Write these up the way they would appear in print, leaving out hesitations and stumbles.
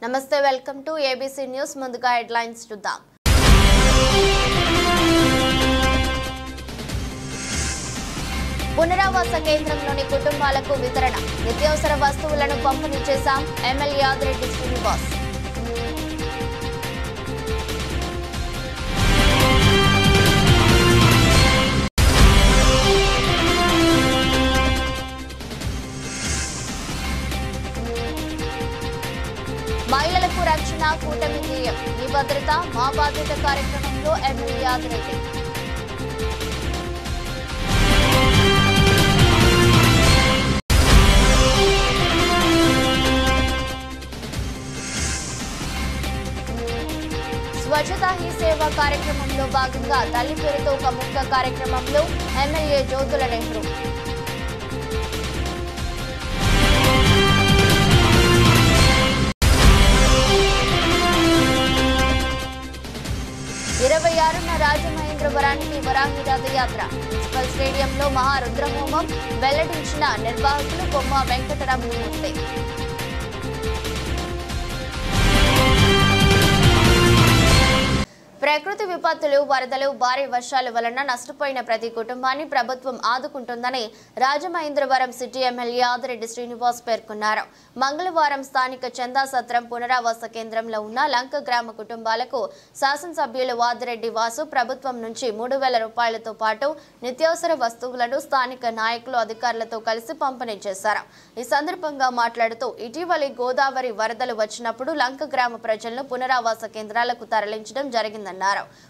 నమస్తే welcome to ABC news ముందుగా headlines చూద్దాం పునరావాస కేంద్రంలోని కుటుంబాలకు వితరణ నిత్యావసర వస్తువులను పంపిణీ చేశాం ఎమ్మెల్యే ఆదిరెడ్డి శ్రీనివాస్ మహిళలకు రక్షణ కూటమి ధ్యేయం మీ భద్రత మా బాధ్యత కార్యక్రమంలో ఎమ్మెల్యే ఆదిరెడ్డి స్వచ్ఛతా హీ సేవ కార్యక్రమంలో భాగంగా తల్లి పేరుతో ఒక ముక్క కార్యక్రమంలో ఎమ్మెల్యే జ్యోతుల నెహ్రూ 26న రాజమహేంద్రవరానికి వరాహి రథయాత్ర మున్సిపల్ స్టేడియంలో మహారుద్రహోమం వెల్లడించిన నిర్వాహకులు కొమ్మ వెంకటరమణమూర్తి ప్రకృతి విపత్తులు వరదలు భారీ వర్షాల వలన నష్టపోయిన ప్రతి కుటుంబాన్ని ప్రభుత్వం ఆదుకుంటుందని రాజమహేంద్రవరం సిటీ ఎమ్మెల్యే ఆదిరెడ్డి శ్రీనివాస్ పేర్కొన్నారు. మంగళవారం స్థానిక చందా సత్రం పునరావాస కేంద్రంలో ఉన్న లంక గ్రామ కుటుంబాలకు శాసనసభ్యులు ఆదిరెడ్డి వాసు ప్రభుత్వం నుంచి 3,000 రూపాయలతో పాటు నిత్యావసర వస్తువులను స్థానిక నాయకులు అధికారులతో కలిసి పంపిణీ చేశారు. ఈ సందర్భంగా మాట్లాడుతూ ఇటీవలి గోదావరి వరదలు వచ్చినప్పుడు లంక గ్రామ ప్రజలను పునరావాస కేంద్రాలకు తరలించడం జరిగింది.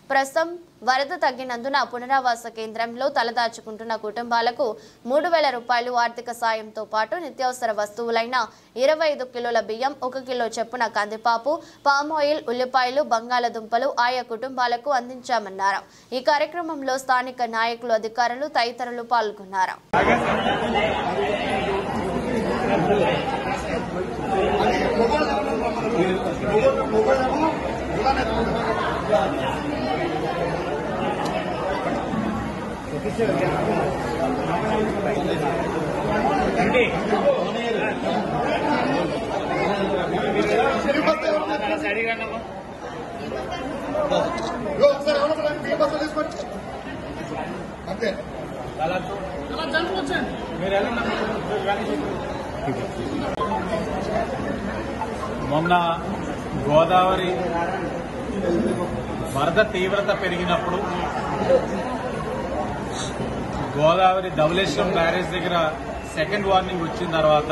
ప్రస్తుతం వరద తగ్గినందున పునరావాస కేంద్రంలో తలదాచుకుంటున్న కుటుంబాలకు 3,000 రూపాయలు ఆర్థిక సాయంతో పాటు నిత్యావసర వస్తువులైన 25 కిలోల బియ్యం 1 కిలో చొప్పున కందిపాపు పామాయిల్ ఉల్లిపాయలు బంగాళదుంపలు ఆయా కుటుంబాలకు అందించామన్నారు. ఈ కార్యక్రమంలో స్థానిక నాయకులు అధికారులు తదితరులు పాల్గొన్నారు. మొన్న గోదావరి వరద తీవ్రత పెరిగినప్పుడు గోదావరి ధవళేశ్వరం బ్యారేజ్ దగ్గర సెకండ్ వార్నింగ్ వచ్చిన తర్వాత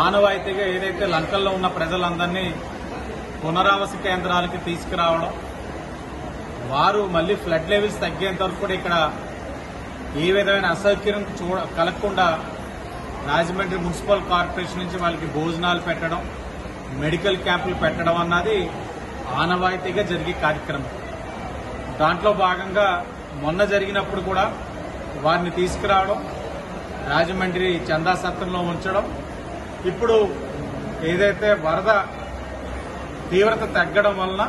ఆనవాయితీగా ఏదైతే లంకల్లో ఉన్న ప్రజలందరినీ పునరావాస కేంద్రాలకి తీసుకురావడం, వారు మళ్లీ ఫ్లడ్ లెవెల్స్ తగ్గేంత వరకు కూడా ఇక్కడ ఏ విధమైన అసౌకర్యం కలగకుండా రాజమండ్రి మున్సిపల్ కార్పొరేషన్ నుంచి వాళ్ళకి భోజనాలు పెట్టడం, మెడికల్ క్యాంపులు పెట్టడం అన్నది ఆనవాయితీగా జరిగే కార్యక్రమం. దాంట్లో భాగంగా మొన్న జరిగినప్పుడు కూడా వారిని తీసుకురావడం, రాజమండ్రి చందా సత్రంలో ఉంచడం, ఇప్పుడు ఏదైతే వరద తీవ్రత తగ్గడం వలన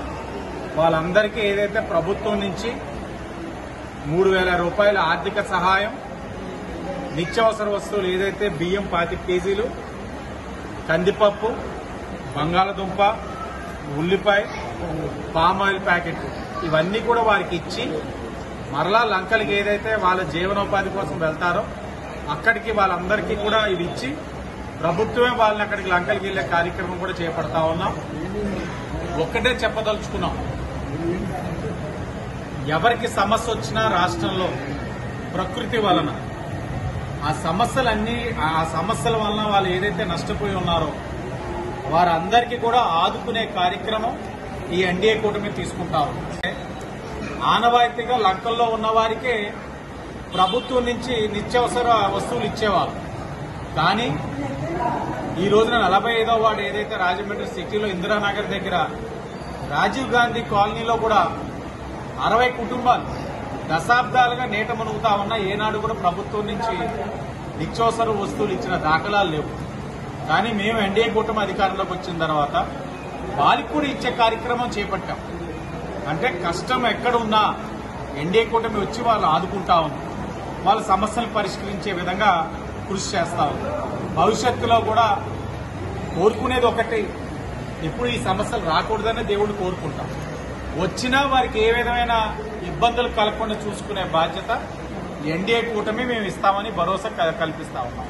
వాళ్ళందరికీ ఏదైతే ప్రభుత్వం నుంచి 3,000 రూపాయల ఆర్థిక సహాయం, నిత్యావసర వస్తువులు ఏదైతే బియ్యం 25 కేజీలు, కందిపప్పు, బంగాళదుంప, ఉల్లిపాయ, పామాయిల్ ప్యాకెట్ ఇవన్నీ కూడా వారికి ఇచ్చి మరలా లంకలకి ఏదైతే వాళ్ళ జీవనోపాధి కోసం వెళ్తారో అక్కడికి వాళ్ళందరికీ కూడా ఇవి ఇచ్చి ప్రభుత్వమే వాళ్ళని అక్కడికి లంకలకి వెళ్లే కార్యక్రమం కూడా చేపడతా ఉన్నాం. ఒక్కటే చెప్పదలుచుకున్నాం, ఎవరికి సమస్య వచ్చినా రాష్ట్రంలో ప్రకృతి వలన ఆ సమస్యల వలన వాళ్ళు ఏదైతే నష్టపోయి ఉన్నారో వారందరికీ కూడా ఆదుకునే కార్యక్రమం ఈ ఎన్డీఏ కూటమి తీసుకుంటాం. ఆనవాయితీగా లంకల్లో ఉన్న వారికే ప్రభుత్వం నుంచి నిత్యావసర వస్తువులు ఇచ్చేవారు. కానీ ఈ రోజున 45వ వార్డు ఏదైతే రాజమండ్రి సిటీలో ఇందిరానగర్ దగ్గర రాజీవ్ గాంధీ కాలనీలో కూడా 60 కుటుంబాలు దశాబ్దాలుగా నీట మునుగుతా ఉన్నా ఏనాడు కూడా ప్రభుత్వం నుంచి నిత్యావసర వస్తువులు ఇచ్చిన దాఖలాలు లేవు. కానీ మేము ఎన్డీఏ కూటమి అధికారంలోకి వచ్చిన తర్వాత వారికి కూడా ఇచ్చే కార్యక్రమం చేపట్టాం. అంటే కష్టం ఎక్కడ ఉన్నా ఎన్డీఏ కూటమి వచ్చి వాళ్ళు ఆదుకుంటా ఉంది, వాళ్ళ సమస్యలు పరిష్కరించే విధంగా కృషి చేస్తా ఉంది. భవిష్యత్తులో కూడా కోరుకునేది ఒకటి, ఇప్పుడు ఈ సమస్యలు రాకూడదని దేవుడు కోరుకుంటాం. వచ్చినా వారికి ఏ విధమైన ఇబ్బందులు కలగకుండా చూసుకునే బాధ్యత ఎన్డీఏ కూటమి మేము ఇస్తామని భరోసా కల్పిస్తా ఉన్నాం.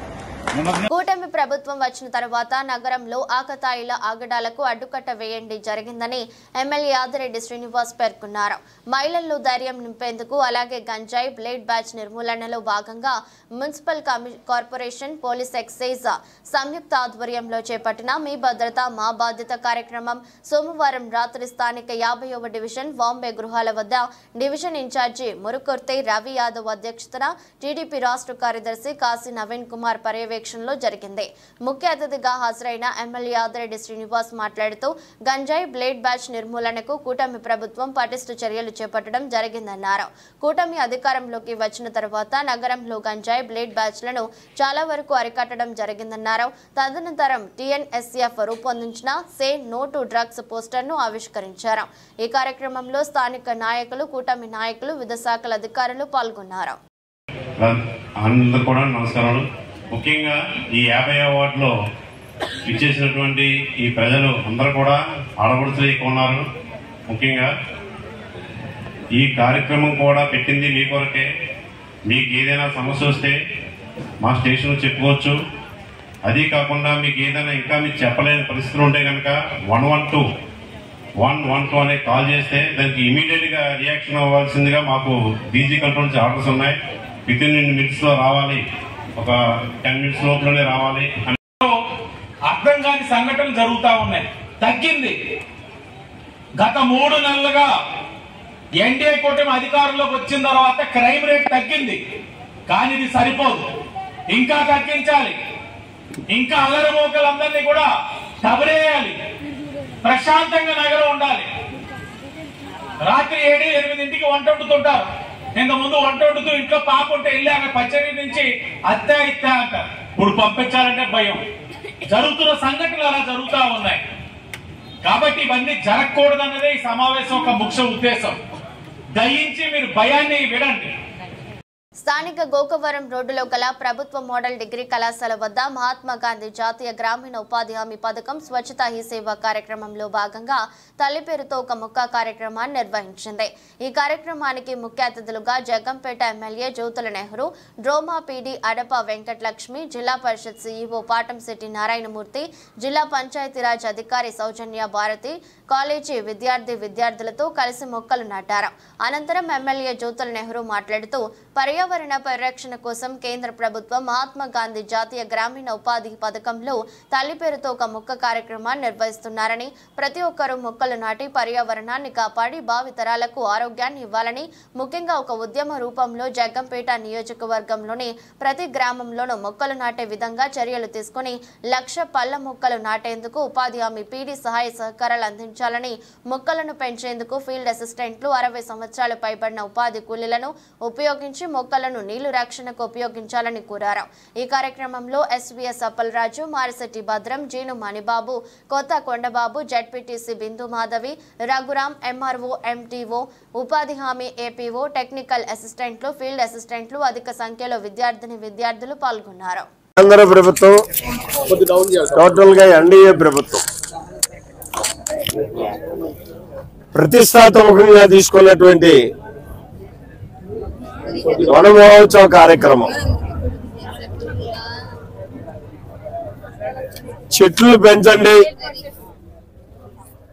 కూటమి ప్రభుత్వం వచ్చిన తర్వాత నగరంలో ఆకతాయిల ఆగడాలకు అడ్డుకట్ట వేయండి జరిగిందని ఎమ్మెల్యే ఆదిరెడ్డి శ్రీనివాస్ పేర్కొన్నారు. మహిళల్లో ధైర్యం నింపేందుకు అలాగే గంజాయి బ్లేడ్ బ్యాచ్ నిర్మూలనలో భాగంగా మున్సిపల్ కార్పొరేషన్ పోలీస్ ఎక్సైజ్ సంయుక్త ఆధ్వర్యంలో చేపట్టిన మీ భద్రత మా బాధ్యత కార్యక్రమం సోమవారం రాత్రి స్థానిక 50వ డివిజన్ బాంబే గృహాల వద్ద డివిజన్ ఇన్ఛార్జి మురుకుర్తి రవి యాదవ్ అధ్యక్షతన టీడీపీ రాష్ట్ర కార్యదర్శి కాశీ నవీన్ కుమార్ పర్యవేక్షణలో జరిగింది. ముఖ్య అతిథిగా హాజరైన ఎమ్మెల్యే ఆదిరెడ్డి శ్రీనివాస్ మాట్లాడుతూ గంజాయి బ్లేడ్ బ్యాచ్ నిర్మూలనకు కూటమి ప్రభుత్వం పటిష్ట చర్యలు చేపట్టడం జరిగిందన్నారు. కూటమి అధికారంలోకి వచ్చిన తర్వాత నగరంలో గంజాయి బ్లేడ్ బ్యాచ్లను చాలా వరకు అరికట్టడం జరిగిందన్నారు. తదనంతరం టీఎన్ఎస్ఎఫ్ రూపొందించిన సే నో టు డ్రగ్స్ పోస్టర్ను ఆవిష్కరించారు. ఈ కార్యక్రమంలో స్థానిక నాయకులు కూటమి నాయకులు వివిధ శాఖల అధికారులు పాల్గొన్నారు. ముఖ్యంగా ఈ 50వ వార్డులో ఇచ్చేసినటువంటి ఈ ప్రజలు అందరూ కూడా ఆడపడుచులు ఎక్కువ ఉన్నారు. ముఖ్యంగా ఈ కార్యక్రమం కూడా పెట్టింది మీ కొరకే. మీకు ఏదైనా సమస్య వస్తే మా స్టేషన్లో చెప్పుకోవచ్చు. అది కాకుండా మీకు ఏదైనా ఇంకా మీకు చెప్పలేని పరిస్థితులు ఉంటే కనుక 112 అనే కాల్ చేస్తే దానికి ఇమీడియట్ గా రియాక్షన్ అవ్వాల్సిందిగా మాకు డీజీ కంట్రోల్ నుంచి ఆర్డర్స్ ఉన్నాయి. వితిన్ మినిట్స్ లో రావాలి, ఒక 10 మినిట్స్ లోపలనే రావాలి. అర్థం కాని సంఘటనలు జరుగుతా ఉన్నాయి. తగ్గింది. గత 3 నెలలుగా ఎన్డీఏ కూటమి అధికారంలోకి వచ్చిన తర్వాత క్రైమ్ రేట్ తగ్గింది. కానీ ఇది సరిపోదు, ఇంకా తగ్గించాలి. ఇంకా అల్లరిమోకలందరినీ కూడా తబరేయాలి. ప్రశాంతంగా నగరం ఉండాలి. రాత్రి 7-8 వంట వండుతుంటారు. ఇంత ముందు వంట వండుతూ ఇంట్లో పాప ఉంటే వెళ్ళి ఆమె పచ్చడి నుంచి అత్తే ఇత్తే అంటారు. ఇప్పుడు పంపించాలంటే భయం. జరుగుతున్న సంఘటనలు అలా జరుగుతూ ఉన్నాయి. కాబట్టి ఇవన్నీ జరగకూడదన్నదే ఈ సమావేశం ఒక ముఖ్య ఉద్దేశం. దయించి మీరు భయాన్ని విడండి. స్థానిక గోకవరం రోడ్డులో గల ప్రభుత్వ మోడల్ డిగ్రీ కళాశాల వద్ద మహాత్మా గాంధీ జాతీయ గ్రామీణ ఉపాధి హామీ పథకం స్వచ్ఛతా హీ సేవ కార్యక్రమంలో భాగంగా తల్లి పేరుతో ఒక మొక్క కార్యక్రమాన్ని నిర్వహించింది. ఈ కార్యక్రమానికి ముఖ్య అతిథులుగా జగ్గంపేట ఎమ్మెల్యే జ్యోతుల నెహ్రూ, డ్రోమా పీడీ అడప వెంకటలక్ష్మి, జిల్లా పరిషత్ సీఈఓ పాటంశెట్టి నారాయణమూర్తి, జిల్లా పంచాయతీరాజ్ అధికారి సౌజన్య భారతి కాలేజీ విద్యార్థులతో కలిసి మొక్కలు నాటారు. అనంతరం ఎమ్మెల్యే జ్యోతుల నెహ్రూ మాట్లాడుతూ పర్యావరణ పరిరక్షణ కోసం కేంద్ర ప్రభుత్వం మహాత్మా గాంధీ జాతీయ గ్రామీణ ఉపాధి పథకంలో తల్లి పేరుతో ఒక మొక్క కార్యక్రమాన్ని నిర్వహిస్తున్నారని, ప్రతి ఒక్కరూ మొక్కలు నాటి పర్యావరణాన్ని కాపాడి భావితరాలకు ఆరోగ్యాన్ని ఇవ్వాలని, ముఖ్యంగా ఒక ఉద్యమ రూపంలో జగ్గంపేట నియోజకవర్గంలోని ప్రతి గ్రామంలోనూ మొక్కలు నాటే విధంగా చర్యలు తీసుకుని 1,00,000 పళ్ల మొక్కలు నాటేందుకు ఉపాధి హామీ పీడీ సహాయ సహకారాలు అందించాలని, మొక్కలను పెంచేందుకు ఫీల్డ్ అసిస్టెంట్లు 60 సంవత్సరాలు పైబడిన ఉపాధి కూలీలను ఉపయోగించి మొక్కలను నీళ్లు రక్షణకు ఉపయోగించాలని కోరారు. ఈ కార్యక్రమంలో ఎస్వీఎస్ అప్పలరాజు, మారిశెట్టి భద్రం, జీను మణిబాబు, కొత్త కొండబాబు, జడ్పీటీసీ బిందు మాధవి, రఘురాం, ఎంఆర్ఓ, ఎంటీఓ, ఉపాధి హామీ ఏపీఓ, టెక్నికల్ అసిస్టెంట్లు, ఫీల్డ్ అసిస్టెంట్లు అధిక సంఖ్యలో విద్యార్థులు పాల్గొన్నారు. కేంద్ర ప్రభుత్వం టోటల్ గా ఎన్డీఏ ప్రభుత్వం ప్రతిష్టాత్మకంగా తీసుకున్నటువంటి వన మహోత్సవ కార్యక్రమం చెట్లు పెంచండి,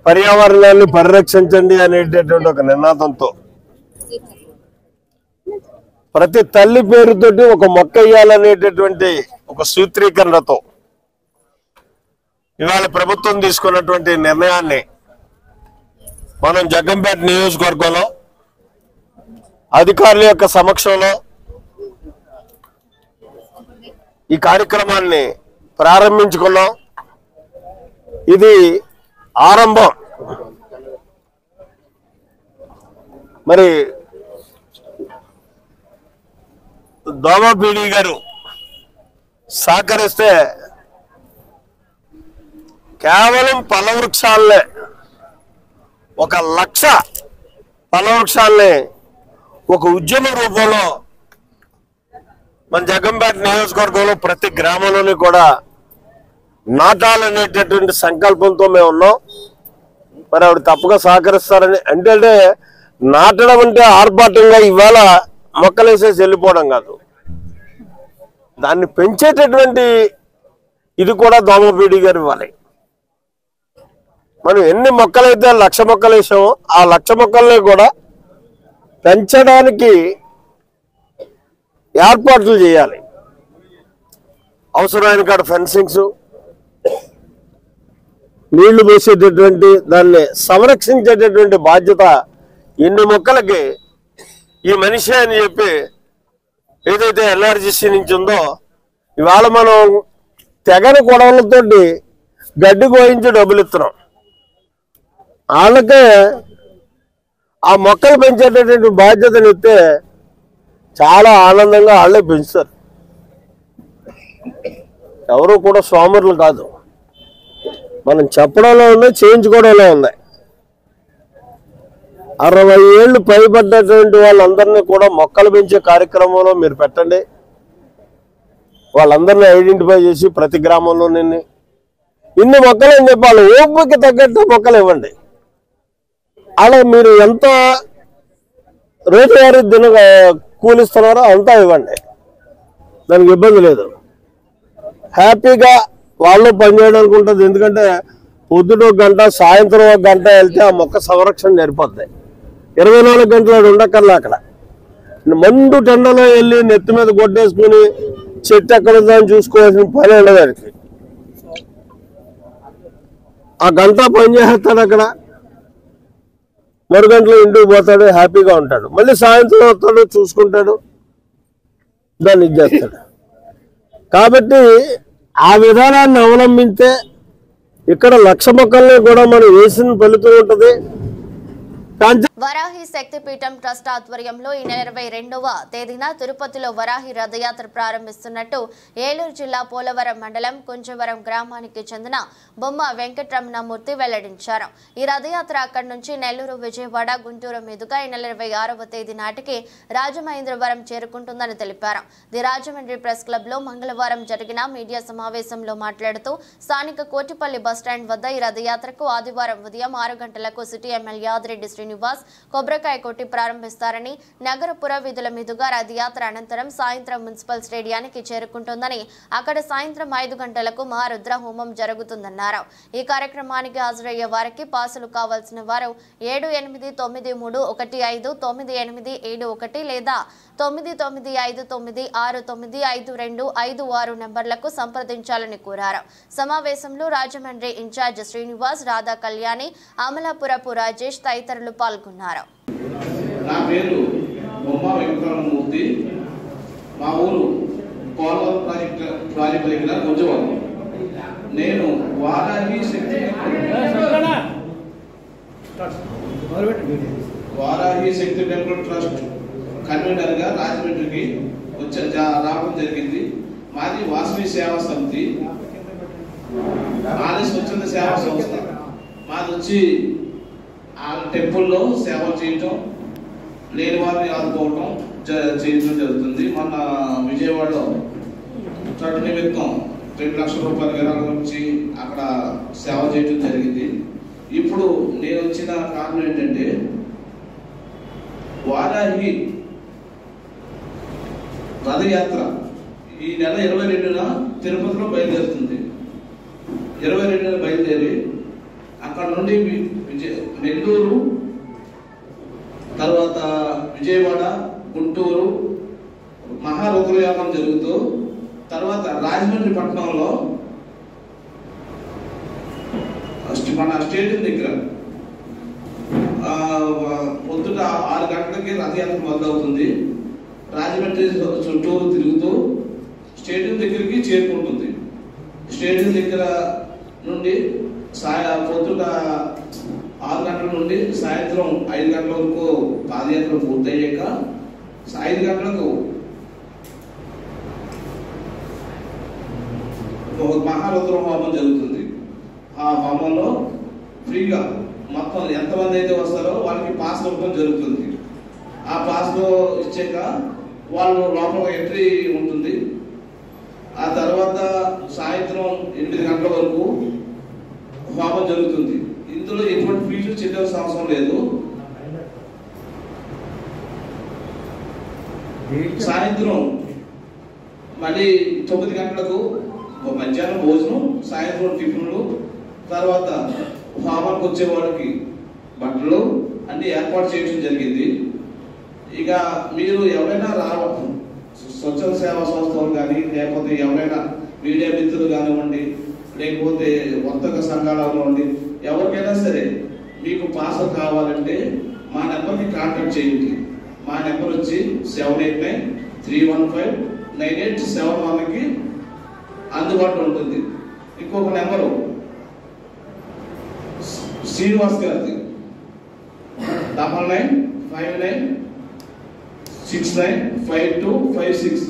పర్యావరణాన్ని పరిరక్షించండి అనేటటువంటి ఒక నినాదంతో ప్రతి తల్లి పేరుతోటి ఒక మొక్క వేయాలనేటటువంటి ఒక సూత్రీకరణతో ఇవాళ ప్రభుత్వం తీసుకున్నటువంటి నిర్ణయాన్ని మనం జగ్గంపేట నియోజకవర్గంలో అధికారుల యొక్క సమక్షంలో ఈ కార్యక్రమాన్ని ప్రారంభించుకున్నాం. ఇది ఆరంభం. మరి దోమా పీడీ గారు సహకరిస్తే కేవలం పళ్ళ వృక్షాలనే 1,00,000 పళ్ళ వృక్షాలని ఒక ఉద్యమ రూపంలో మన జగ్గంపేట నియోజకవర్గంలో ప్రతి గ్రామంలోని కూడా నాటాలనేటటువంటి సంకల్పంతో మేము ఉన్నాం. మరి ఆవిడ తప్పగా సహకరిస్తారని. అంటే నాటడం అంటే ఆర్భాటంగా ఇవాళ మొక్కలేసేసి వెళ్ళిపోవడం కాదు, దాన్ని పెంచేటటువంటి ఇది కూడా దోమపీడి గారు ఇవ్వాలి. మనం ఎన్ని మొక్కలైతే 1,00,000 మొక్కలు వేసామో ఆ 1,00,000 మొక్కల్ని కూడా పెంచడానికి ఏర్పాట్లు చేయాలి. అవసరమైన కాడ ఫెన్సింగ్స్, నీళ్లు పోసేటటువంటి దాన్ని సంరక్షించేటటువంటి బాధ్యత ఇన్ని మొక్కలకి ఈ మనిషి అని చెప్పి ఏదైతే ఎన్ఆర్జీసీ నుంచి ఉందో, ఇవాళ మనం తెగని గొడవలతోటి గడ్డి కోయించి డబ్బులు ఇస్తున్నాం. వాళ్ళకే ఆ మొక్కలు పెంచేటటువంటి బాధ్యతను ఇస్తే చాలా ఆనందంగా వాళ్ళే పెంచుతారు. ఎవరు కూడా సోమరులు కాదు. మనం చెప్పడంలో ఉంది, చేయించుకోవడంలో ఉంది. 60 ఏళ్ళు పైబడ్డటువంటి వాళ్ళందరినీ కూడా మొక్కలు పెంచే కార్యక్రమంలో మీరు పెట్టండి. వాళ్ళందరినీ ఐడెంటిఫై చేసి ప్రతి గ్రామంలో ఇన్ని మొక్కలు అని చెప్పి వాళ్ళు ఓపిక తగ్గట్టు మొక్కలు ఇవ్వండి. అలా మీరు ఎంత రోజువారీ కూలిస్తున్నారో అంతా ఇవ్వండి, దానికి ఇబ్బంది లేదు. హ్యాపీగా వాళ్ళు పనిచేయడానికి ఉంటుంది. ఎందుకంటే పొద్దుట 1 గంట, సాయంత్రం 1 గంట వెళ్తే ఆ మొక్క సంరక్షణ నేర్పొద్ది. 24 గంటలు ఉండక్కర్లా. అక్కడ మండు టెండలో వెళ్ళి నెత్తి మీద కొట్టేసుకుని చెట్టు ఎక్కడ ఉందని చూసుకోవాల్సిన పని ఉండదానికి. ఆ గంట పని చేస్తాడు, అక్కడ 3 గంటలు ఇంటికి పోతాడు, హ్యాపీగా ఉంటాడు. మళ్ళీ సాయంత్రం వస్తాడు, చూసుకుంటాడు, దాన్ని ఇచ్చేస్తాడు. కాబట్టి ఆ విధానాన్ని అవలంబించే ఇక్కడ 1,00,000 మొక్కల్ని కూడా మనం వేసిన ఫలితం ఉంటుంది. వరాహి శక్తిపీఠం ట్రస్ట్ ఆధ్వర్యంలో ఈ నెల 22వ తేదీన తిరుపతిలో వరాహి రథయాత్ర ప్రారంభిస్తున్నట్టు ఏలూరు జిల్లా పోలవరం మండలం కుంజవరం గ్రామానికి చెందిన బొమ్మ వెంకటరమణమూర్తి వెల్లడించారు. ఈ రథయాత్ర అక్కడి నుంచి నెల్లూరు, విజయవాడ, గుంటూరు మీదుగా ఈ నెల 26వ తేదీ నాటికి రాజమహేంద్రవరం చేరుకుంటుందని తెలిపారు. ది రాజమండ్రి ప్రెస్ క్లబ్ లో మంగళవారం జరిగిన మీడియా సమావేశంలో మాట్లాడుతూ స్థానిక కోటిపల్లి బస్టాండ్ వద్ద ఈ రథయాత్రకు ఆదివారం ఉదయం 6 గంటలకు సిటీ ఎమ్మెల్యే యాదిరెడ్డి శ్రీనివాస్ కొబ్బరికాయ కొట్టి ప్రారంభిస్తారని, నగర పురవీధుల మీదుగా రథయాత్ర అనంతరం సాయంత్రం మున్సిపల్ స్టేడియానికి చేరుకుంటుందని, అక్కడ సాయంత్రం 5 గంటలకు మహారుద్ర హోమం జరుగుతుందన్నారు. ఈ కార్యక్రమానికి హాజరయ్యే వారికి పాసులు కావాల్సిన వారు 7893159872 లేదా 995969695256 నంబర్లకు సంప్రదించాలని కోరారు. సమావేశంలో రాజమండ్రి ఇన్ఛార్జ్ శ్రీనివాస్, రాధా కళ్యాణి, అమలాపురపు రాజేష్ తదితరులు పాల్గొన్నారు. నా పేరు బొమ్మ వెంకటరమణమూర్తి. మా ఊరు పోలవరం ప్రాజెక్టు దగ్గర గుంజవరం. నేను వారాహి శక్తి టెంపుల్ ట్రస్ట్ కన్వీనర్ గా రాజమండ్రికి రావడం జరిగింది. మాది వాసవి సేవా సమితి, ఆలయ స్వచ్ఛంద సేవా సంస్థ. మాది వచ్చి ఆ టెంపుల్లో సేవ చేయటం, లేని వారిని ఆదుకోవటం చేయడం జరుగుతుంది. మొన్న విజయవాడలో చట్ట నిమిత్తం 2 లక్షల రూపాయల విరాళం వచ్చి అక్కడ సేవ చేయడం జరిగింది. ఇప్పుడు నేను వచ్చిన కారణం ఏంటంటే, వారాహి రథయాత్ర ఈ నెల 22న తిరుపతిలో బయలుదేరుతుంది. 22న బయలుదేరి అక్కడ నుండి నెల్లూరు, తర్వాత విజయవాడ, గుంటూరు మహారుద్రయాగం జరుగుతూ, తర్వాత రాజమండ్రి పట్టణంలో మన స్టేడియం దగ్గర పొద్దుట 6 గంటలకి రథయాత్ర మొదలవుతుంది. రాజమండ్రి చుట్టూరు తిరుగుతూ స్టేడియం దగ్గరికి చేరుకుంటుంది. స్టేడియం దగ్గర నుండి పొద్దుట 6 గంటల నుండి సాయంత్రం 5 గంటల వరకు పాదయాత్ర పూర్తయ్యాక 5 గంటలకు మహారుద్ర హోమం జరుగుతుంది. ఆ హోమంలో ఫ్రీగా మొత్తం ఎంతమంది అయితే వస్తారో వాళ్ళకి పాస్ ఇవ్వడం జరుగుతుంది. ఆ పాస్ ఇచ్చాక వాళ్ళు లోపల ఎంట్రీ ఉంటుంది. ఆ తర్వాత సాయంత్రం 8 గంటల వరకు హోమం జరుగుతుంది. ఇందులో ఎటువంటి ఫీజు చెల్లించాల్సిన అవసరం లేదు. సాయంత్రం మళ్ళీ 9 గంటలకు మధ్యాహ్నం భోజనం, సాయంత్రం టిఫిన్లు, తర్వాత హోమానికి వచ్చే వాళ్ళకి బట్టలు అన్ని ఏర్పాటు చేయడం జరిగింది. ఇక మీరు ఎవరైనా స్వచ్ఛంద సేవా సంస్థలు కానీ, లేకపోతే ఎవరైనా మీడియా మిత్రులు కానివ్వండి, లేకపోతే వర్తక సంఘాలు కానివ్వండి, ఎవరికైనా సరే మీకు పార్సల్ కావాలంటే మా నెంబర్కి కాంటాక్ట్ చేయండి. మా నెంబర్ వచ్చి 7893159871కి అందుబాటులో ఉంటుంది. ఇంకొక నెంబరు శ్రీనివాస్ గారిది 9959695256.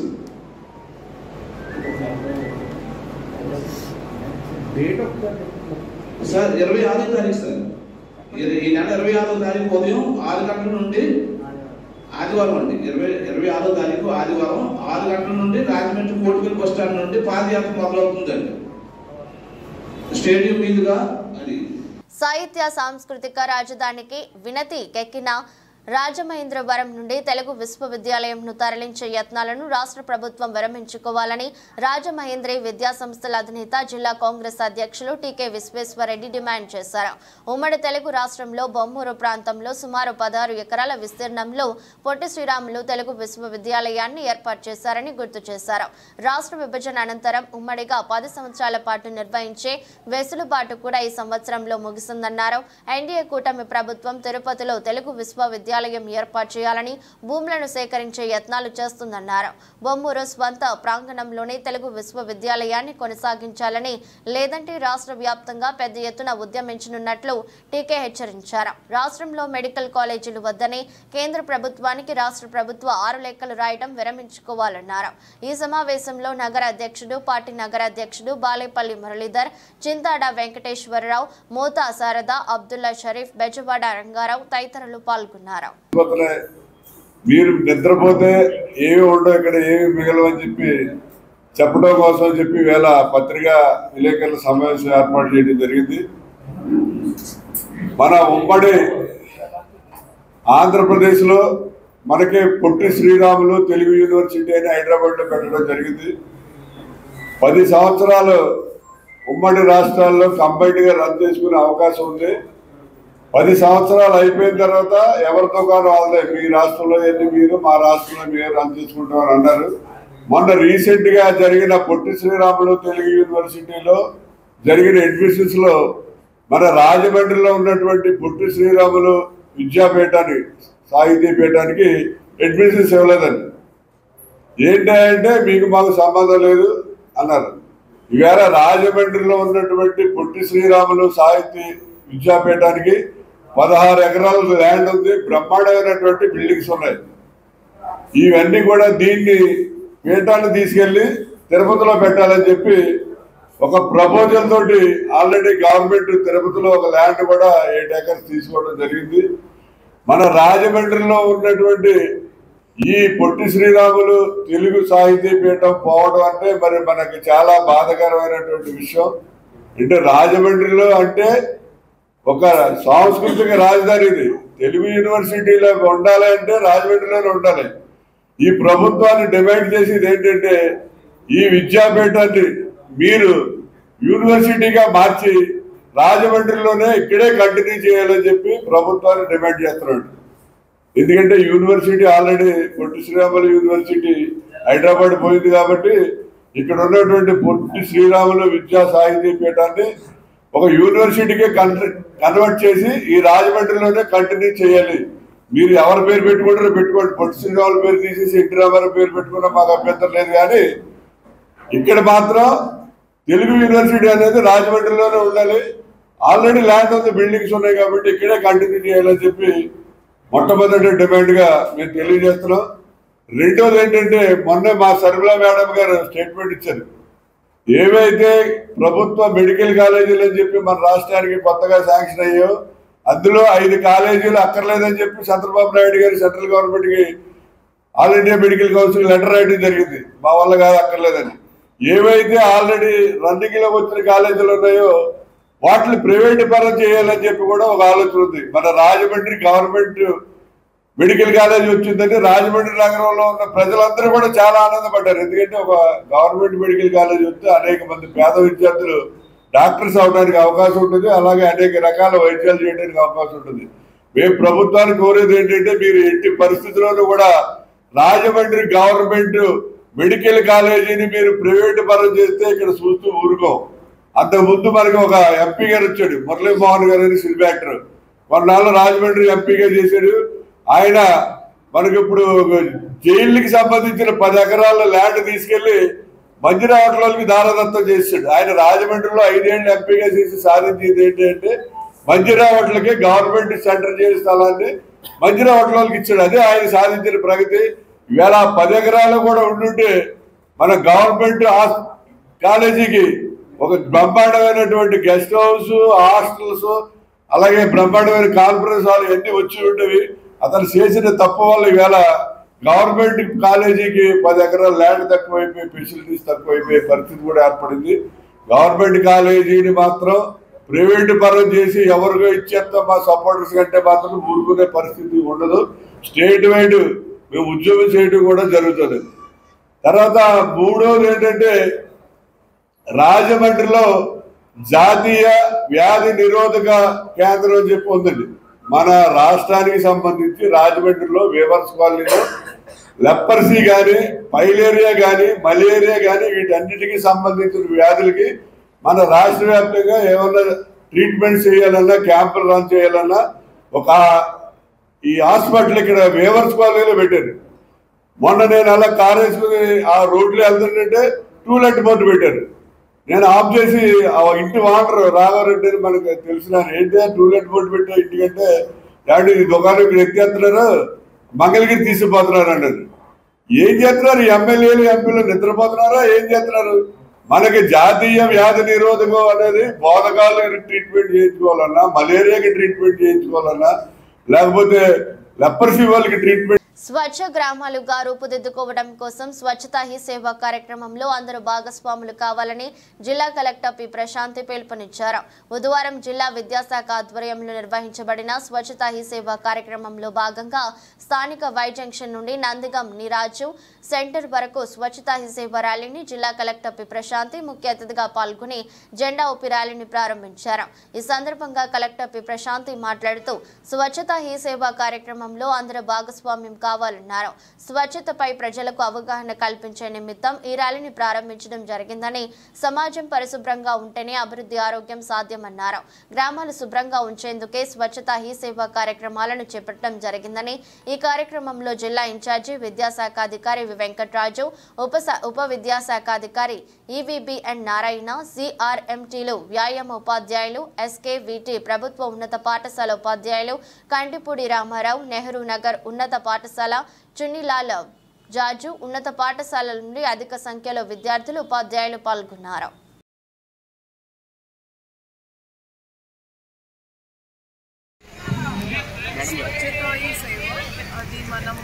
సార్ 26వ తారీఖు సార్, ఈ నెల 26వ తారీఖు ఉదయం 6 గంటల నుండి ఆదివారం అండి, 26వ తారీఖు ఆదివారం 6 గంటల నుండి రాజమండ్రి కోటిపల్లి బస్ స్టాండ్ నుండి పాదయాత్ర మొదలవుతుందండి. స్టేడియం మీదుగా అది సాహిత్య సాంస్కృతిక రాజధానికి వినతికెక్కిన రాజమహేంద్రవరం నుండి తెలుగు విశ్వవిద్యాలయంను తరలించే యత్నాలను రాష్ట్ర ప్రభుత్వం విరమించుకోవాలని రాజమహేంద్రి విద్యా సంస్థల అధినేత జిల్లా కాంగ్రెస్ అధ్యక్షులు టీకే విశ్వేశ్వరరెడ్డి డిమాండ్ చేశారు. ఉమ్మడి తెలుగు రాష్ట్రంలో బొమ్మూరు ప్రాంతంలో సుమారు 16 ఎకరాల విస్తీర్ణంలో పొట్టి శ్రీరాములు తెలుగు విశ్వవిద్యాలయాన్ని ఏర్పాటు చేశారని గుర్తు చేశారు. రాష్ట్ర విభజన అనంతరం ఉమ్మడిగా 10 సంవత్సరాల పాటు నిర్వహించే వెసులుబాటు కూడా ఈ సంవత్సరంలో ముగిసిందన్నారు. ఎన్డీఏ కూటమి ప్రభుత్వం తిరుపతిలో తెలుగు విశ్వవిద్యాలయం ఏర్పాటు చేయాలని భూములను సేకరించే యత్నాలు చేస్తుందన్నారు. బొమ్మూరు స్వంత ప్రాంగణంలోనే తెలుగు విశ్వవిద్యాలయాన్ని కొనసాగించాలని, లేదంటే రాష్ట్ర వ్యాప్తంగా పెద్ద ఎత్తున ఉద్యమించనున్నట్లు టీకే హెచ్చరించారు. రాష్ట్రంలో మెడికల్ కాలేజీలు వద్దనే కేంద్ర ప్రభుత్వానికి రాష్ట్ర ప్రభుత్వ 6 లెక్కలు రాయడం విరమించుకోవాలన్నారు. ఈ సమావేశంలో నగర అధ్యక్షుడు, పార్టీ నగర అధ్యక్షుడు బాలేపల్లి మురళీధర్, చింతాడ వెంకటేశ్వరరావు, మోతా శారద, అబ్దుల్లా షరీఫ్, బెజవాడ రంగారావు తదితరులు పాల్గొన్నారు. మీరు నిద్రపోతే ఏమి ఉండవు, ఇక్కడ ఏమి మిగలవని చెప్పడం కోసం వేళ పత్రికా విలేకరుల సమావేశం ఏర్పాటు చేయడం జరిగింది. మన ఉమ్మడి ఆంధ్రప్రదేశ్లో మనకి పొట్టి శ్రీరాములు తెలుగు యూనివర్సిటీ అని హైదరాబాద్లో పెట్టడం జరిగింది. 10 సంవత్సరాలు ఉమ్మడి రాష్ట్రాల్లో కంబైన్డ్గా రన్ చేసుకునే అవకాశం ఉంది. 10 సంవత్సరాలు అయిపోయిన తర్వాత ఎవరితో కాదు వాళ్ళే, మీ రాష్ట్రంలో ఏంటి మీరు, మా రాష్ట్రంలో మీరు రన్ చేసుకుంటామని అన్నారు. మొన్న రీసెంట్గా జరిగిన పొట్టి శ్రీరాములు తెలుగు యూనివర్సిటీలో జరిగిన అడ్మిషన్స్లో మన రాజమండ్రిలో ఉన్నటువంటి పొట్టి శ్రీరాములు విద్యాపీఠాన్ని, సాహితీపీఠానికి అడ్మిషన్స్ ఇవ్వలేదండి. ఏంటంటే మీకు మాకు సంబంధం లేదు అన్నారు. ఈవేళ రాజమండ్రిలో ఉన్నటువంటి పొట్టి శ్రీరాములు సాహితీ విద్యాపీఠానికి 16 ఎకరాల ల్యాండ్ ఉంది, బ్రహ్మాండమైనటువంటి బిల్డింగ్స్ ఉన్నాయి. ఇవన్నీ కూడా దీన్ని పీఠాన్ని తీసుకెళ్లి తిరుపతిలో పెట్టాలని ఒక ప్రపోజల్ తోటి ఆల్రెడీ గవర్నమెంట్ తిరుపతిలో ఒక ల్యాండ్ కూడా 8 ఎకర్స్ తీసుకోవడం జరిగింది. మన రాజమండ్రిలో ఉన్నటువంటి ఈ పొట్టి శ్రీరాములు తెలుగు సాహితీ పీఠం పోవడం అంటే మరి మనకి చాలా బాధాకరమైనటువంటి విషయం. అంటే రాజమండ్రిలో అంటే ఒక సాంస్కృతిక రాజధాని, ఇది తెలుగు యూనివర్సిటీలో ఉండాలి అంటే రాజమండ్రిలోనే ఉండాలి. ఈ ప్రభుత్వాన్ని డిమాండ్ చేసేది ఏంటంటే ఈ విద్యాపీఠాన్ని మీరు యూనివర్సిటీగా మార్చి రాజమండ్రిలోనే ఇక్కడే కంటిన్యూ చేయాలని ప్రభుత్వాన్ని డిమాండ్ చేస్తున్నాడు. ఎందుకంటే university already Potti Sriramulu university Hyderabad పోయింది కాబట్టి ఇక్కడ ఉన్నటువంటి పొట్టి శ్రీరాములు విద్యా సాహితీ పీఠాన్ని ఒక యూనివర్సిటీకి కన్వర్ట్ చేసి ఈ రాజమండ్రిలోనే కంటిన్యూ చేయాలి. మీరు ఎవరి పేరు పెట్టుకుంటారో పెట్టుకోండి, పొట్టి శ్రీరాముల పేరు తీసేసి ఎన్టీ రామారావు పేరు పెట్టుకున్నా మాకు అభ్యంతరం లేదు. కానీ ఇక్కడ మాత్రం తెలుగు యూనివర్సిటీ అనేది రాజమండ్రిలోనే ఉండాలి. ఆల్రెడీ ల్యాండ్ ఉంది, బిల్డింగ్స్ ఉన్నాయి కాబట్టి ఇక్కడే కంటిన్యూ చేయాలని మొట్టమొదటి డిమాండ్గా మేము తెలియజేస్తున్నాం. రెండోది ఏంటంటే మొన్న మా సర్మిలా మేడం గారు స్టేట్మెంట్ ఇచ్చారు. ఏవైతే ప్రభుత్వ మెడికల్ కాలేజీలు అని మన రాష్ట్రానికి కొత్తగా శాంక్షన్ అయ్యో అందులో 5 కాలేజీలు అక్కర్లేదని చంద్రబాబు నాయుడు గారు సెంట్రల్ గవర్నమెంట్కి all India medical council letter రాయడం జరిగింది. మా వల్ల కాదు అక్కర్లేదని. ఏవైతే ఆల్రెడీ రన్నింగ్ లో వచ్చిన కాలేజీలు ఉన్నాయో వాటిని ప్రైవేట్ పరం చేయాలని చెప్పి కూడా ఒక ఆలోచన ఉంది. మన రాజమండ్రి గవర్నమెంట్ మెడికల్ కాలేజ్ వచ్చిందని రాజమండ్రి నగరంలో ఉన్న ప్రజలందరూ కూడా చాలా ఆనందపడ్డారు. ఎందుకంటే ఒక గవర్నమెంట్ మెడికల్ కాలేజ్ వస్తే అనేక మంది పేద విద్యార్థులు డాక్టర్స్ అవడానికి అవకాశం ఉంటుంది, అలాగే అనేక రకాల వైద్యాలు చేయడానికి అవకాశం ఉంటుంది. మేము ప్రభుత్వాన్ని కోరేది ఏంటంటే మీరు ఎట్టి పరిస్థితుల్లోనూ కూడా రాజమండ్రి గవర్నమెంట్ మెడికల్ కాలేజీని మీరు ప్రైవేట్ పరం చేస్తే ఇక్కడ చూస్తూ ఊరుకోం. అంతకుముందు మనకి ఒక ఎంపీ గారు వచ్చాడు, మురళీమోహన్ గారు అని సినిమా యాక్టర్, కొన్నాళ్ళు రాజమండ్రి ఎంపీగా చేశాడు. ఆయన మనకి ఇప్పుడు జైళ్ళకి సంబంధించిన 10 ఎకరాల ల్యాండ్ తీసుకెళ్లి మంజీరా హోటల్కి దారదత్తం చేశాడు. ఆయన రాజమండ్రిలో 5 ఏళ్ళు ఎంపీగా చేసి సాధించేది ఏంటంటే మంజీరా హోటల్కి గవర్నమెంట్ సెంటర్ చేసే స్థలాన్ని మంజీరా హోటల్కి ఇచ్చాడు. అదే ఆయన సాధించిన ప్రగతి. ఇవాళ 10 ఎకరాలు కూడా ఉండుంటే మన గవర్నమెంట్ కాలేజీకి ఒక బ్రహ్మాండమైనటువంటి గెస్ట్ హౌస్, హాస్టల్స్, అలాగే బ్రహ్మాండమైన కాన్ఫరెన్స్ హాల్ ఇవన్నీ వచ్చి ఉండేవి. అతను చేసిన తప్పు వల్ల ఈవేళ గవర్నమెంట్ కాలేజీకి 10 ఎకరాల ల్యాండ్ తక్కువైపోయి ఫెసిలిటీస్ తక్కువైపోయే పరిస్థితి కూడా ఏర్పడింది. గవర్నమెంట్ కాలేజీని మాత్రం ప్రైవేట్ పరం చేసి ఎవరికో ఇచ్చేస్తాం మా సపోర్టర్స్ కంటే మాత్రం ఊరుకునే పరిస్థితి ఉండదు. స్టేట్ వైడ్ మేము ఉద్యోగం చేయడం కూడా జరుగుతుంది. తర్వాత మూడోది ఏంటంటే రాజమండ్రిలో జాతీయ వ్యాధి నిరోధక కేంద్రం అని చెప్పి ఉందండి. మన రాష్ట్రానికి సంబంధించి రాజమండ్రిలో వేవర్స్ కాలనీలో లెపర్సీ కానీ, పైలేరియా కానీ, మలేరియా కానీ వీటన్నిటికీ సంబంధించిన వ్యాధులకి మన రాష్ట్ర వ్యాప్తంగా ఏమన్నా ట్రీట్మెంట్ చేయాలన్నా, క్యాంపులు రన్ చేయాలన్నా ఒక ఈ హాస్పిటల్ ఇక్కడ వేవర్స్ కాలనీలో పెట్టారు. మొన్న నేను అలా కారు వేసుకుని ఆ రోడ్లో వెళ్తుంటే టూలెట్ బోర్డు పెట్టారు. నేను ఆఫ్ చేసి ఇంటి వాటర్ రావారంటే మనకు తెలిసిన ఏంటి టూలెట్ బోర్డు పెట్టా ఇంటికంటే డాడీ దుకాణం ఇక్కడ ఎక్కేస్తున్నారు, మంగళగిరి తీసుకుపోతున్నారు అన్నారు. ఏం చేస్తున్నారు ఎమ్మెల్యేలు ఎంపీలు? నిద్రపోతున్నారా ఏం చేస్తున్నారు? మనకి జాతీయ వ్యాధి నిరోధకం అనేది బోధకాలకు ట్రీట్మెంట్ చేయించుకోవాలన్నా, మలేరియాకి ట్రీట్మెంట్ చేయించుకోవాలన్నా, లేకపోతే లెపర్సీ వాళ్ళకి ట్రీట్మెంట్. స్వచ్ఛ గ్రామాలుగా రూపుదిద్దుకోవడం కోసం స్వచ్ఛతా హీ సేవ కార్యక్రమంలో అందరూ భాగస్వాములు కావాలని జిల్లా కలెక్టర్ పి ప్రశాంతి పిలుపునిచ్చారు. బుధవారం జిల్లా విద్యాశాఖ ఆధ్వర్యంలో నిర్వహించబడిన స్వచ్ఛతా హీ సేవ కార్యక్రమంలో భాగంగా స్థానిక వై జంక్షన్ నుండి నందిగం నీరాజు సెంటర్ వరకు స్వచ్ఛతా హీ సేవ ర్యాలీని జిల్లా కలెక్టర్ పి ప్రశాంతి ముఖ్య అతిథిగా పాల్గొని జెండా ఊపి ర్యాలీని ప్రారంభించారు. ఈ సందర్భంగా కలెక్టర్ పి ప్రశాంతి మాట్లాడుతూ స్వచ్ఛతా హీ సేవ కార్యక్రమంలో అందరూ భాగస్వామ్యం కావాలన్నారు. స్వచ్ఛతపై ప్రజలకు అవగాహన కల్పించే నిమిత్తం ఈ ర్యాలీని ప్రారంభించడం జరిగిందని, సమాజం పరిశుభ్రంగా ఉంటేనే అభివృద్ధి, ఆరోగ్యం సాధ్యమన్నారు. గ్రామాలు శుభ్రంగా ఉంచేందుకే స్వచ్ఛతా హీ సేవ కార్యక్రమాలను చేపట్టడం జరిగిందని, ఈ కార్యక్రమంలో జిల్లా ఇన్ఛార్జి విద్యాశాఖాధికారి వి వెంకటరాజు, ఉప విద్యాశాఖాధికారి ఈవీబీఎన్ నారాయణ, సిఆర్ఎంటీలు, వ్యాయామ ఉపాధ్యాయులు, ఎస్కేవిటి ప్రభుత్వ ఉన్నత పాఠశాల ఉపాధ్యాయులు, కంటిపూడి రామారావు, నెహ్రూ నగర్ ఉన్నత పాఠశాల, చున్నిలాల్ జాజు ఉన్నత పాఠశాలల నుండి అధిక సంఖ్యలో విద్యార్థులు, ఉపాధ్యాయులు పాల్గొన్నారు. అది మనము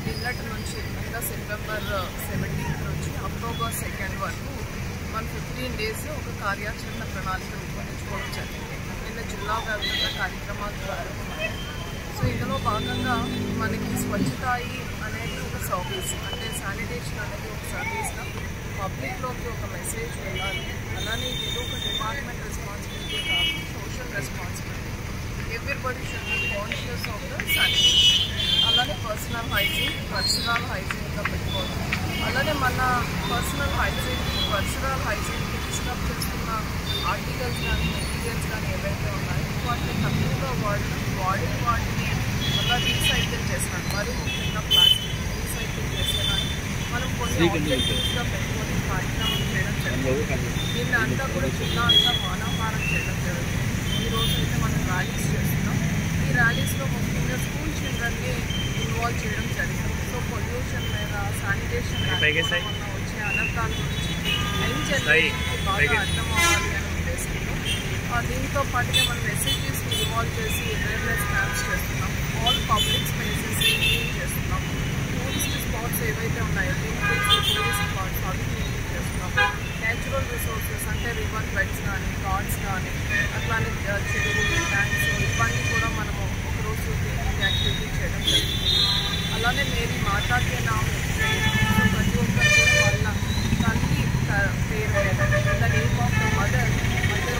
నిన్నటి నుంచి అనగా సెప్టెంబర్ 17 నుంచి అక్టోబర్ 2 వరకు మన 15 డేస్ ఒక కార్యాచరణ ప్రణాళిక రూపొందించుకోవడం జరిగింది. నిన్న జిల్లా వ్యాప్తంగా కార్యక్రమాలు ప్రారంభమయ్యాయి. సో ఇందులో భాగంగా మనకి స్వచ్ఛతాయి అనేది ఒక సర్వీస్, అంటే శానిటేషన్ అనేది ఒక సర్వీస్గా పబ్లిక్లోకి ఒక మెసేజ్ వెళ్ళాలి. అలానే ఇది ఒక డిపార్ట్మెంట్ రెస్పాన్సిబిలిటీ కాదు, social responsibility. Everybody should be conscious of the sanitation. అలానే పర్సనల్ హైజీన్గా పెట్టుకోవాలి. అలానే మన పర్సనల్ హైజీన్కి డిస్టర్బ్ చేస్తున్న ఆర్టికల్స్ కానీ, మెటీరియల్స్ కానీ ఏవైతే ఉన్నాయో వాటిని తక్కువగా వాడిన వాటిని మళ్ళీ రీసైకిల్ చేసినాం. మరి ముఖ్యంగా ప్లాస్టిక్ రీసైకిల్ చేసేదాన్ని మనం కొన్ని ఆబ్జెక్టివ్స్గా పెట్టుకొని కార్యక్రమం చేయడం జరుగుతుంది. దీన్ని అంతా కూడా జిల్లా అంతా మానవహారం చేయడం జరుగుతుంది. ఈరోజు అయితే మనం ర్యాలీస్ చేస్తున్నాం. ఈ ర్యాలీస్లో ముఖ్యంగా స్కూల్ చిల్డ్రన్ని ఇన్వాల్వ్ చేయడం జరిగింది. సో పొల్యూషన్ మీద, శానిటేషన్ వల్ల వచ్చే అనర్థాల గురించి యంగ్ జనరేషన్కి బాగా అర్థం అవ్వాలి అనే ఉద్దేశంతో దీంతో పాటుగా మనం ఎస్ఐటీస్ని ఇన్వాల్వ్ చేసి అవేర్నెస్ క్యాంప్స్ చేస్తున్నాం. ఆల్ పబ్లిక్ స్పేసెస్ క్లీన్ చేస్తున్నాం. టూరిస్ట్ స్పాట్స్ ఏవైతే ఉన్నాయో టూరిస్ట్ స్పాట్స్ అవి క్లీన్ చేస్తున్నాం. నేచురల్ రిసోర్సెస్ అంటే రివర్ బెడ్స్ కానీ గార్డ్స్ కానీ అట్లానే చెరువులు ట్యాంక్స్ ఇవన్నీ కూడా మనము ఒకరోజు క్లీనింగ్ యాక్టివిటీ చేయడం జరిగింది. అలానే మేరీ మాతాకి నామ్ ప్రతి ఒక్కరు కూడా వాళ్ళ తల్లి పేరు మీద the name of the mother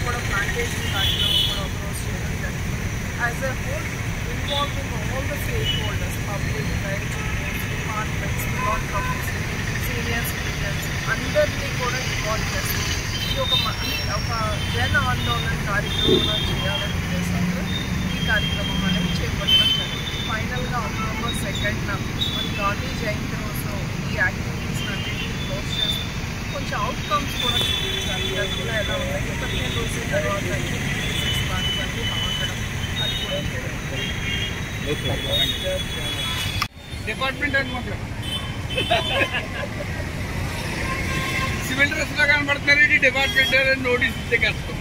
కూడా ప్లాంటేషన్ కార్యక్రమం కూడా ఒకరోజు చేయడం జరిగింది. As a whole involving all the stake holders, public, departments, non profits, senior citizens అందరినీ కూడా ఇన్వాల్వ్ చేస్తుంది. ఇది ఒక జన ఆందోళన కార్యక్రమంలో చేయాలని ఉద్దేశంతో ఈ కార్యక్రమం అనేది చేపట్టడం జరిగింది. ఫైనల్గా అక్టోబర్ 2nd మన గాంధీ జయంతి రోజు ఈ యాక్టివిటీస్ అన్నింటినీ క్లోజ్ చేసి కొంచెం అవుట్కమ్స్ కూడా చూపించాలి. గతంలో ఎలా ఉన్నాయి 15 రోజుల తర్వాత అన్నీ బాగుండడం అది కూడా డిపార్ట్మెంట్ అనమాట సివిల్ డ్రెస్ లో కనబడుతున్నారు. ఇది డిపార్ట్మెంట్ నోటీస్ ఇస్తే కష్టం.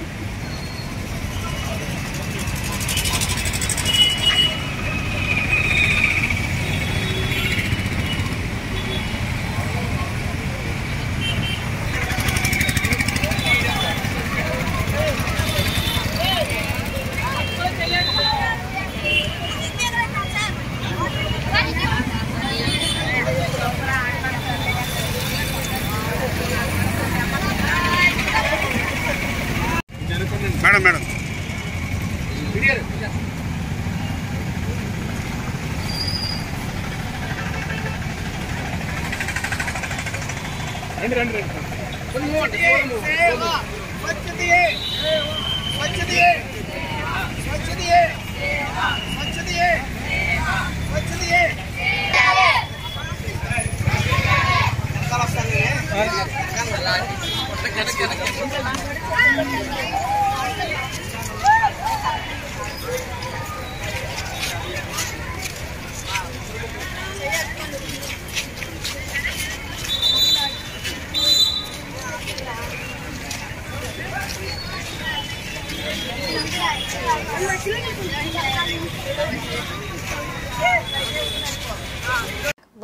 మేడం మేడం రండి రండి రండి.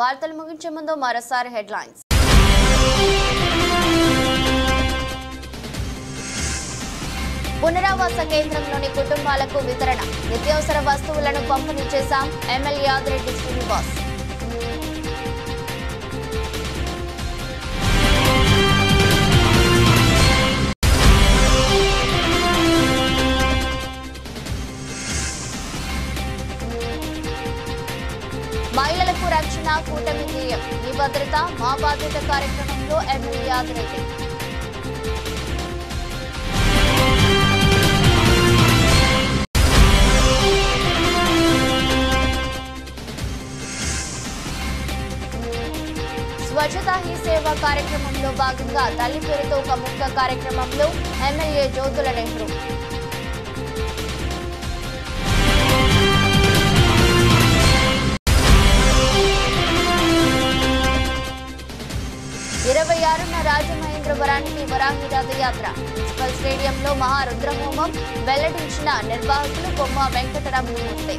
వార్తలు ముగించే ముందు మరోసారి హెడ్లైన్స్. పునరావాస కేంద్రంలోని కుటుంబాలకు వితరణ, నిత్యావసర వస్తువులను పంపిణీ చేశాం ఎమ్మెల్యే ఆదిరెడ్డి శ్రీనివాస్. మహిళలకు రక్షణ కూటమి ధ్యేయం, మీ భద్రత మా బాధ్యత కార్యక్రమంలో ఎమ్మెల్యే ఆదిరెడ్డి. స్వచ్ఛతా హీ సేవ కార్యక్రమంలో భాగంగా తల్లి పేరుతో ఒక ముక్క కార్యక్రమంలో ఎమ్మెల్యే జ్యోతుల నెహ్రూ. రాజమహేంద్రవరానికి వరాహి రథయాత్ర, మున్సిపల్ స్టేడియంలో మహారుద్రహోమం వెల్లడించిన నిర్వాహకులు బొమ్మ వెంకటరమణమూర్తి.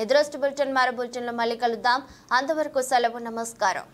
ఎదురొస్ట్ బులెటిన్ మరో బులెటిన్లో మళ్ళీ కలుద్దాం. అంతవరకు సెలవు, నమస్కారం.